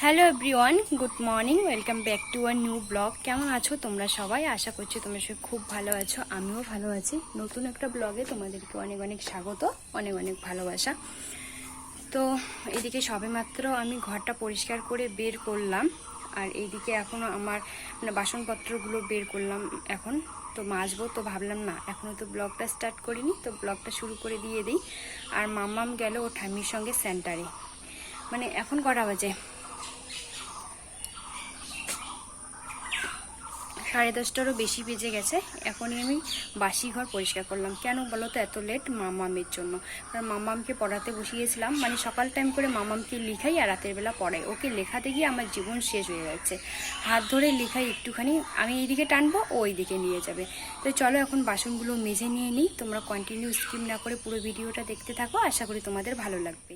Hello everyone, good morning. Welcome back to a new blog. কেমন আছো তোমরা সবাই? আশা করছি তোমরা সবাই খুব ভালো আছো। আমিও ভালো আছি। নতুন একটা ব্লগে তোমাদেরকে অনেক অনেক স্বাগত, অনেক অনেক ভালোবাসা। তো এদিকে সবেমাত্র আমি ঘরটা পরিষ্কার করে বের করলাম, আর এইদিকে এখনও আমার বাসনপত্রগুলো বের করলাম এখন। তো মাজবো, তো ভাবলাম না এখনও তো ব্লগটা স্টার্ট করিনি, তো ব্লগটা শুরু করে দিয়ে দিই। আর মাম্মাম গেল ও ঠাম্মির সঙ্গে সেন্টারে। এখন কটা বাজে? 10:30টারও বেশি বেজে গেছে। এখনই আমি বাসি ঘর পরিষ্কার করলাম। কেন বলো তো এত লেট? মামামের জন্য। কারণ মামামকে পড়াতে বসিয়েছিলাম, সকাল টাইম করে মামামকে লিখাই আর রাতের বেলা পড়াই। ওকে লেখাতে গিয়ে আমার জীবন শেষ হয়ে যাচ্ছে। হাত ধরে লেখাই একটুখানি, আমি এইদিকে টানবো, ও ওইদিকে নিয়ে যাবে। তো চলো এখন বাসনগুলো মেজে নিয়ে নিই। তোমরা কন্টিনিউ স্কিপ না করে পুরো ভিডিওটা দেখতে থাকো, আশা করি তোমাদের ভালো লাগবে।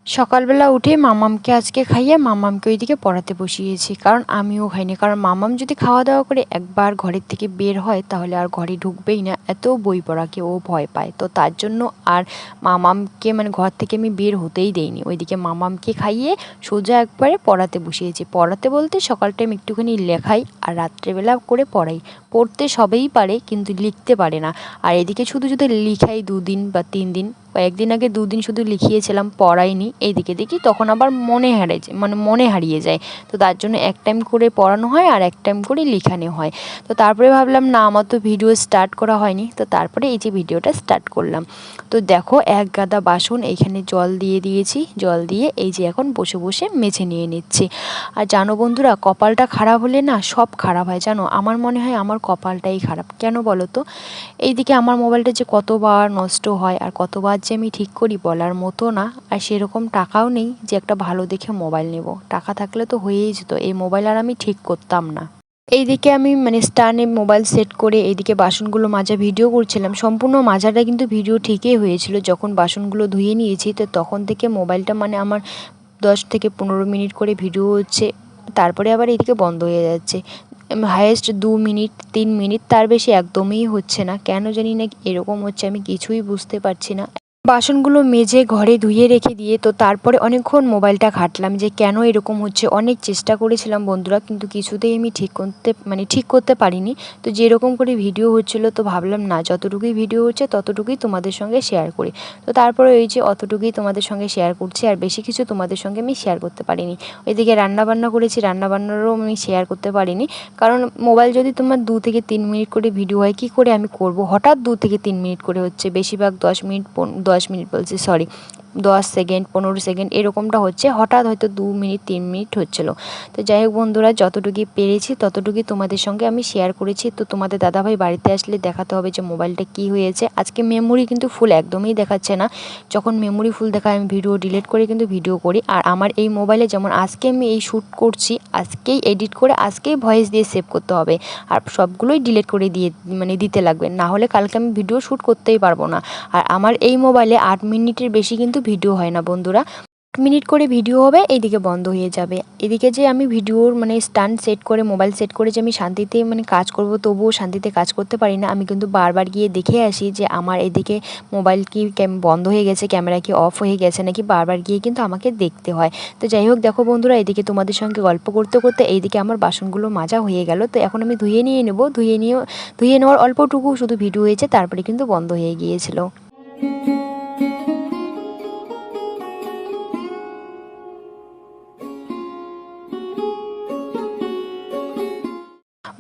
সকালবেলা উঠে মামামকে আজকে খাইয়ে মামামকে ওইদিকে পড়াতে বসিয়েছি, কারণ আমিও খাইনি। কারণ মামাম যদি খাওয়া দাওয়া করে একবার ঘরের থেকে বের হয় তাহলে আর ঘরে ঢুকবেই না, এত বই পড়াকে ও ভয় পায়। তো তার জন্য আর মামামকে ঘর থেকে আমি বের হতেই দেইনি। ওইদিকে মামামকে খাইয়ে সোজা একবারে পড়াতে বসিয়েছি। পড়াতে বলতে সকাল টাইম একটুখানি লেখাই আর রাত্রেবেলা করে পড়াই। পড়তে সবেই পারে কিন্তু লিখতে পারে না। আর এদিকে শুধু শুধু লিখাই 2 দিন বা 3 দিন। কয়েকদিন আগে 2 দিন শুধু লিখিয়েছিলাম, পড়াইনি। এইদিকে দেখি তখন আবার মনে হারিয়ে যায়। তো তার জন্য এক টাইম করে পড়ানো হয় আর এক টাইম করে লিখানো হয়। তো তারপরে ভাবলাম না, আমার তো ভিডিও স্টার্ট করা হয়নি, তো তারপরে এই যে ভিডিওটা স্টার্ট করলাম। তো দেখো এক গাদা বাসন এইখানে জল দিয়ে দিয়েছি। জল দিয়ে এই যে এখন বসে বসে মেজে নিয়ে নিচ্ছি। আর জানো বন্ধুরা, কপালটা খারাপ হলে না সব খারাপ হয়। জানো, আমার মনে হয় আমার কপালটাই খারাপ। কেন বলো তো? এইদিকে আমার মোবাইলটা যে কতবার নষ্ট হয় আর কতবার যে আমি ঠিক করি বলার মতো না। আর সেরকম টাকাও নেই যে একটা ভালো দেখে মোবাইল নেব। টাকা থাকলে তো হয়েই যেত, এই মোবাইল আর আমি ঠিক করতাম না। এইদিকে আমি স্ট্যান্ডে মোবাইল সেট করে এইদিকে বাসনগুলো মাজা ভিডিও করছিলাম। সম্পূর্ণ মাজাটা কিন্তু ভিডিও ঠিকই হয়েছিল। যখন বাসনগুলো ধুয়ে নিয়েছি তো তখন থেকে মোবাইলটা আমার 10 থেকে 15 মিনিট করে ভিডিও হচ্ছে, তারপরে আবার এদিকে বন্ধ হয়ে যাচ্ছে। হায়েস্ট 2 মিনিট 3 মিনিট, তার বেশি একদমই হচ্ছে না। কেন জানি না এরকম হচ্ছে, আমি কিছুই বুঝতে পারছি না। বাসনগুলো মেজে ঘরে ধুয়ে রেখে দিয়ে তো তারপরে অনেকক্ষণ মোবাইলটা ঘাঁটলাম যে কেন এরকম হচ্ছে। অনেক চেষ্টা করেছিলাম বন্ধুরা, কিন্তু কিছুতেই আমি ঠিক করতে পারিনি। তো যেরকম করে ভিডিও হচ্ছিল তো ভাবলাম না, যতটুকুই ভিডিও হচ্ছে ততটুকুই তোমাদের সঙ্গে শেয়ার করি। তো তারপরে ওই যে অতটুকুই তোমাদের সঙ্গে শেয়ার করছি, আর বেশি কিছু তোমাদের সঙ্গে আমি শেয়ার করতে পারিনি। ওইদিকে রান্নাবান্না করেছি, রান্নাবান্নারও আমি শেয়ার করতে পারিনি। কারণ মোবাইল যদি তোমার 2 থেকে 3 মিনিট করে ভিডিও হয়, কী করে আমি করব? হঠাৎ 2 থেকে 3 মিনিট করে হচ্ছে, বেশিরভাগ 10 মিনিট বলছি, সরি 10 সেকেন্ড 15 সেকেন্ড এরকমটা হচ্ছে। হঠাৎ হয়তো 2 মিনিট 3 মিনিট হচ্ছিলো। তো যাই হোক বন্ধুরা, যতটুকুই পেরেছি ততটুকুই তোমাদের সঙ্গে আমি শেয়ার করেছি। তো তোমাদের দাদাভাই বাড়িতে আসলে দেখাতে হবে যে মোবাইলটা কি হয়েছে। আজকে মেমোরি কিন্তু ফুল একদমই দেখাচ্ছে না। যখন মেমোরি ফুল দেখায় আমি ভিডিও ডিলিট করে কিন্তু ভিডিও করি। আর আমার এই মোবাইলে যেমন আজকে আমি এই শ্যুট করছি, আজকেই এডিট করে আজকেই ভয়েস দিয়ে সেভ করতে হবে। আর সবগুলোই ডিলিট করে দিয়ে দিতে লাগবে, না হলে কালকে আমি ভিডিও শ্যুট করতেই পারবো না। আর আমার এই মোবাইলে 8 মিনিটের বেশি কিন্তু ভিডিও হয় না বন্ধুরা। 8 মিনিট করে ভিডিও হবে, এইদিকে বন্ধ হয়ে যাবে। এদিকে যে আমি ভিডিওর স্ট্যান্ড সেট করে মোবাইল সেট করে যে আমি শান্তিতে কাজ করব, তবুও শান্তিতে কাজ করতে পারি না। আমি কিন্তু বারবার গিয়ে দেখে আসি যে আমার এদিকে মোবাইল কি বন্ধ হয়ে গেছে, ক্যামেরা কি অফ হয়ে গেছে নাকি, বারবার গিয়ে কিন্তু আমাকে দেখতে হয়। তো যাই হোক দেখো বন্ধুরা, এদিকে তোমাদের সঙ্গে গল্প করতে করতে এইদিকে আমার বাসনগুলো মাজা হয়ে গেল। তো এখন আমি ধুয়ে নিয়ে নেব। ধুয়ে নেওয়ার অল্পটুকু শুধু ভিডিও হয়েছে, তারপরে কিন্তু বন্ধ হয়ে গিয়েছিল।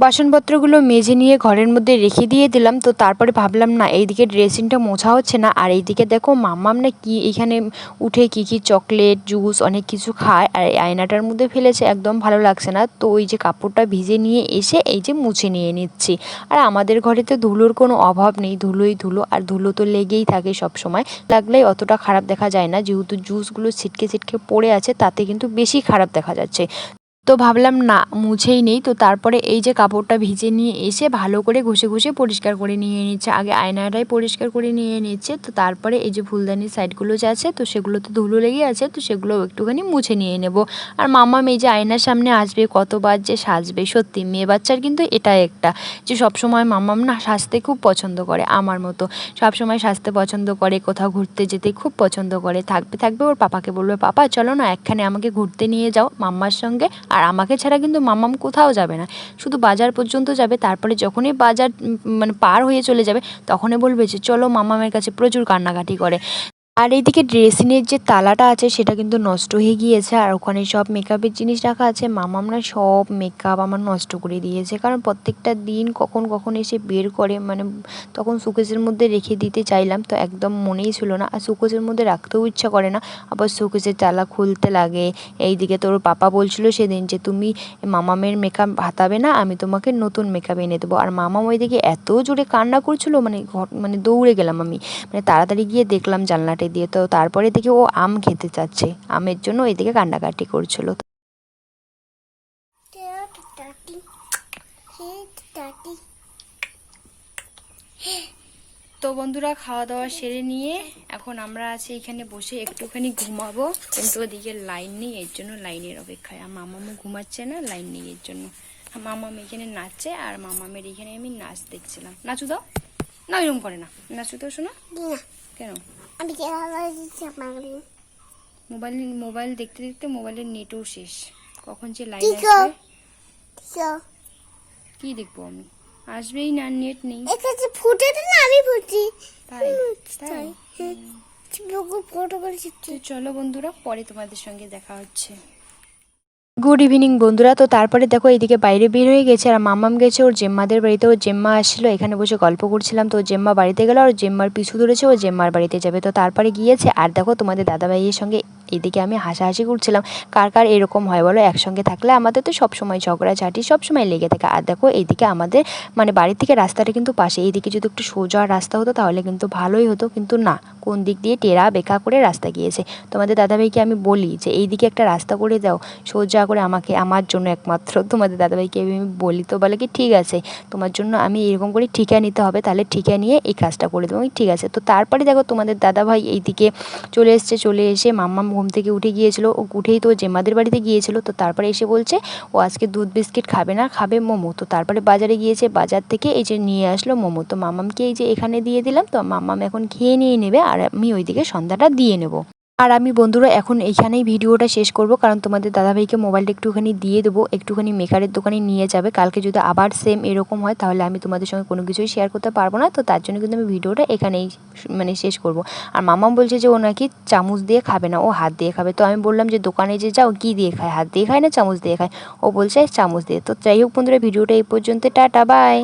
বাসনপত্রগুলো মেজে নিয়ে ঘরের মধ্যে রেখে দিয়ে দিলাম। তো তারপরে ভাবলাম না, এইদিকে ড্রেসিংটা মোছা হচ্ছে না, আর এইদিকে দেখো মাম্মাম না কি এখানে উঠে কি চকলেট জুস অনেক কিছু খায়, আর আয়নাটার মধ্যে ফেলেছে, একদম ভালো লাগছে না। তো ওই যে কাপড়টা ভিজে নিয়ে এসে এই যে মুছে নিয়ে নিচ্ছি। আর আমাদের ঘরে তো ধুলোর কোনো অভাব নেই, ধুলোই ধুলো, আর ধুলো তো লেগেই থাকে সব সময়। লাগলেই অতটা খারাপ দেখা যায় না, যেহেতু জুসগুলো ছিটকে ছিটকে পড়ে আছে তাতে কিন্তু বেশি খারাপ দেখা যাচ্ছে। তো ভাবলাম না মুছেই নেই, তো তারপরে এই যে কাপড়টা ভিজে নিয়ে এসে ভালো করে ঘষে ঘষে পরিষ্কার করে নিয়ে নিচ্ছে। আগে আয়নাটাই পরিষ্কার করে নিয়ে নিচ্ছে, তো তারপরে এই যে ফুলদানির সাইডগুলো যে আছে তো সেগুলোতে ধুলো লেগে আছে, তো সেগুলো একটুখানি মুছে নিয়ে নেব। আর মাম্মাম এই যে আয়নার সামনে আসবে কতবার যে সাজবে, সত্যি মেয়ে বাচ্চার কিন্তু এটাই একটা যে সবসময় মাম্মাম না সাজতে খুব পছন্দ করে, আমার মতো সবসময় সাজতে পছন্দ করে, কোথাও ঘুরতে যেতে খুব পছন্দ করে। থাকবে থাকবে ওর পাপাকে বলবে, পাপা চলো না একখানে আমাকে ঘুরতে নিয়ে যাও মাম্মার সঙ্গে। আর আমাকে ছাড়া কিন্তু মাম্মাম কোথাও যাবে না, শুধু বাজার পর্যন্ত যাবে। তারপরে যখনই বাজার মানে পার হয়ে চলে যাবে তখনই বলবে যে চলো, মাম্মামের কাছে প্রচুর কান্নাকাটি করে। আর এইদিকে ড্রেসিংয়ের যে তালাটা আছে সেটা কিন্তু নষ্ট হয়ে গিয়েছে, আর ওখানে সব মেকআপের জিনিস রাখা আছে। মামাম না সব মেকআপ আমার নষ্ট করে দিয়েছে, কারণ প্রত্যেকটা দিন কখন কখন এসে বের করে, মানে তখন শোকেসের মধ্যে রেখে দিতে চাইলাম তো একদম মনেই ছিল না, আর শোকেসের মধ্যে রাখতেও ইচ্ছা করে না, আবার শোকেসের তালা খুলতে লাগে। এইদিকে তোর পাপা বলছিল সেদিন যে তুমি মামামের মেকআপ হাতাবে না, আমি তোমাকে নতুন মেকআপ এনে দেবো। আর মামাম ওইদিকে এত জোরে কান্না করছিল, মানে দৌড়ে গেলাম আমি, মানে তাড়াতাড়ি গিয়ে দেখলাম জানলাটা দিয়ে, তো তারপরে দেখি ও আম খেতে চাচ্ছে, আমের জন্য এদিকে কান্নাকাটি করছিল। তো বন্ধুরা খাওয়া দাওয়া সেরে নিয়ে এখন আমরা আছি এখানে বসে একটুখানি ঘুমাবো, কিন্তু ওদিকে লাইন নেই, এর জন্য লাইনের অপেক্ষায়। আর মামামও ঘুমাচ্ছে না, লাইন নেই এর জন্য। মামাম এখানে নাচছে, আর মামামের এখানে আমি নাচ দেখছিলাম। নাচু দাও না, এরকম করে না, নাচু দাও শোনা। কেন? আমি মোবাইল মোবাইল দেখতে দেখতে মোবাইলের নেটও শেষ, কখন যে লাইন আসবে। কি দেখবো আমি, আসবেই না, নেট নেই। ফুটে না, আমি ফুটি তাই তাই ফটো করে তো চলো বন্ধুরা, পরে তোমাদের সঙ্গে দেখা হচ্ছে। গুড ইভিনিং বন্ধুরা। তো তারপরে দেখো এইদিকে বাইরে বের হয়ে গেছে, আর মাম্মাম গেছে ওর জেম্মাদের বাড়িতে। ওর জেম্মা আসছিলো, এখানে বসে গল্প করছিলাম, তো ওর জেম্মা বাড়িতে গেল, আর জেম্মার পিছু ধরেছে ও জেম্মার বাড়িতে যাবে। তো তারপরে গিয়েছে, আর দেখো তোমাদের দাদাভাইয়ের সঙ্গে এদিকে আমি হাসাহাসি করছিলাম। কার কার এরকম হয় বলো, একসঙ্গে থাকলে আমাদের তো সবসময় ঝগড়াঝাটি সবসময় লেগে থাকে। আর দেখো এইদিকে আমাদের মানে বাড়ি থেকে রাস্তাটা কিন্তু পাশে, এইদিকে যদি একটু সোজা রাস্তা হতো তাহলে কিন্তু ভালোই হতো, কিন্তু না, কোন দিক দিয়ে টেরা বেঁকা করে রাস্তা গিয়েছে। তোমাদের দাদাভাইকে আমি বলি যে এইদিকে একটা রাস্তা করে দাও সোজা করে, আমাকে আমার জন্য একমাত্র, তোমাদের দাদাভাইকে আমি বলি, তো বলে কি ঠিক আছে তোমার জন্য আমি এরকম করে ঠিকা নিতে হবে, তাহলে ঠিকা নিয়ে এই কাজটা করে দেবো। ঠিক আছে। তো তারপরে দেখো তোমাদের দাদাভাই এইদিকে চলে এসছে, চলে এসে মাম্মাম ঘুম থেকে উঠে গিয়েছিল, ও উঠেই তো জেম্মাদের বাড়িতে গিয়েছিল, তো তারপরে এসে বলছে ও আজকে দুধ বিস্কিট খাবে না, খাবে মোমো। তো তারপরে বাজারে গিয়েছে, বাজার থেকে এই যে নিয়ে আসলো মোমো, তো মাম্মামকে এই যে এখানে দিয়ে দিলাম, তো মাম্মাম এখন খেয়ে নিয়ে নেবে, আর আমি ওইদিকে সন্ধ্যাটা দিয়ে নেবো। আর আমি বন্ধুরা এখন এইখানেই ভিডিওটা শেষ করব, কারণ তোমাদের দাদাভাইকে মোবাইলটা একটুখানি দিয়ে দেবো, একটুখানি মেকারের দোকানে নিয়ে যাবে। কালকে যদি আবার সেম এরকম হয় তাহলে আমি তোমাদের সঙ্গে কোনো কিছুই শেয়ার করতে পারবো না, তো তার জন্য কিন্তু আমি ভিডিওটা এখানেই মানে শেষ করব। আর মামাম বলছে যে ও নাকি চামচ দিয়ে খাবে না, ও হাত দিয়ে খাবে। তো আমি বললাম যে দোকানে যে যাও কী দিয়ে খায়, হাত দিয়ে খায় না চামচ দিয়ে খায়? ও বলছে চামচ দিয়ে। তো যাই হোক বন্ধুরা, ভিডিওটা এই পর্যন্ত, টাটা বাই।